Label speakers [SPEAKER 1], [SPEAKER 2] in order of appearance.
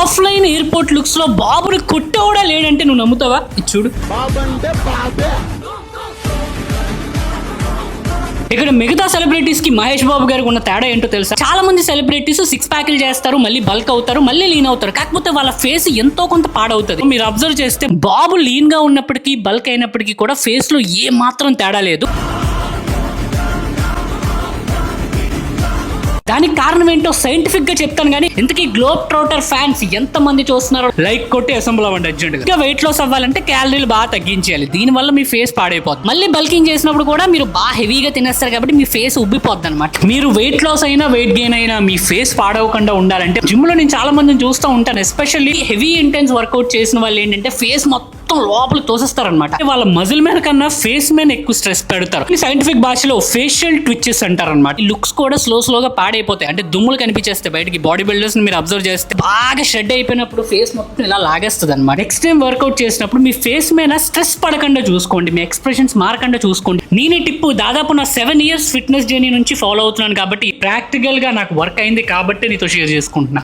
[SPEAKER 1] Offline airport looks లో బాబుని కొట్టేవాడా లేడంటే నువ్వు నమ్ముతావా? ఇది చూడు. ఇక్కడ మిగతా సెలబ్రిటీస్ కి మహేష్ బాబు గారికి ఉన్న తేడా ఏంటో తెలుసా? చాలా మంది సెలబ్రిటీస్ 6 ప్యాక్లు చేస్తారు, మళ్ళీ బల్క్ అవుతారు, మళ్ళీ లీన్ అవుతారు. కాకపోతే వాళ్ళ ఫేస్ ఎంతో కొంత పాడవుతుంది. మీరు అబ్జర్వ్ చేస్తే బాబు లీన్ గా ఉన్నప్పటికీ బల్క్ అయినప్పటికీ కూడా ఫేస్ లో ఏ మాత్రం తేడా లేదు. దానికి కారణం ఏంటో సైంటిఫిక్ గా చెప్తాను కానీ, ఇంతకీ గ్లోబ్ ట్రోటర్ ఫ్యాన్స్ ఎంత మంది చూస్తున్నారో లైక్ కొట్టి అసెంబ్ల్ అవ్వండి అర్జెంట్ గా. వెయిట్ లాస్ అవ్వాలంటే క్యాలరీలు బాగా తగ్గించాలి. దీని వల్ల మీ ఫేస్ పాడైపోతుంది. మళ్ళీ బల్కింగ్ చేసినప్పుడు కూడా మీరు బాగా హెవీగా తినేస్తారు కాబట్టి మీ ఫేస్ ఉబ్బిపోద్ది అనమాట. మీరు వెయిట్ లాస్ అయినా వెయిట్ గెయిన్ అయినా మీ ఫేస్ పాడవకుండా ఉండాలంటే జిమ్ లో నేను చాలా మందిని చూస్తూ ఉంటాను. ఎస్పెషల్లీ హెవీ ఇంటెన్స్ వర్కౌట్ చేసిన వాళ్ళు ఏంటంటే ఫేస్ మొత్తం లోపల తోసేస్తారనమాట. వాళ్ళ మజిల్ మీద కన్నా ఫేస్ మీద ఎక్కువ స్ట్రెస్ పెడతారు. సైంటిఫిక్ భాషలో ఫేషియల్ ట్విచెస్ అంటారనమాట. లుక్స్ కూడా స్లోగా పాడైపోతాయి. అంటే దుమ్ములు కనిపించేస్తాయి బయటికి. బాడీ బిల్డర్స్ మీరు అబ్జర్వ్ చేస్తే బాగా షెడ్ అయిపోయినప్పుడు ఫేస్ మొత్తం ఇలా లాగేస్తుంది అనమాట. ఎక్స్ట్రీమ్ వర్కౌట్ చేసినప్పుడు మీ ఫేస్ మీద స్ట్రెస్ పడకుండా చూసుకోండి, మీ ఎక్స్ప్రెషన్స్ మారకుండా చూసుకోండి. నేను టిప్ దాదాపు నా 7 years ఫిట్నెస్ జర్నీ నుంచి ఫాలో అవుతున్నాను కాబట్టి ప్రాక్టికల్ గా నాకు వర్క్ అయింది కాబట్టి నీతో షేర్ చేసుకుంటున్నా.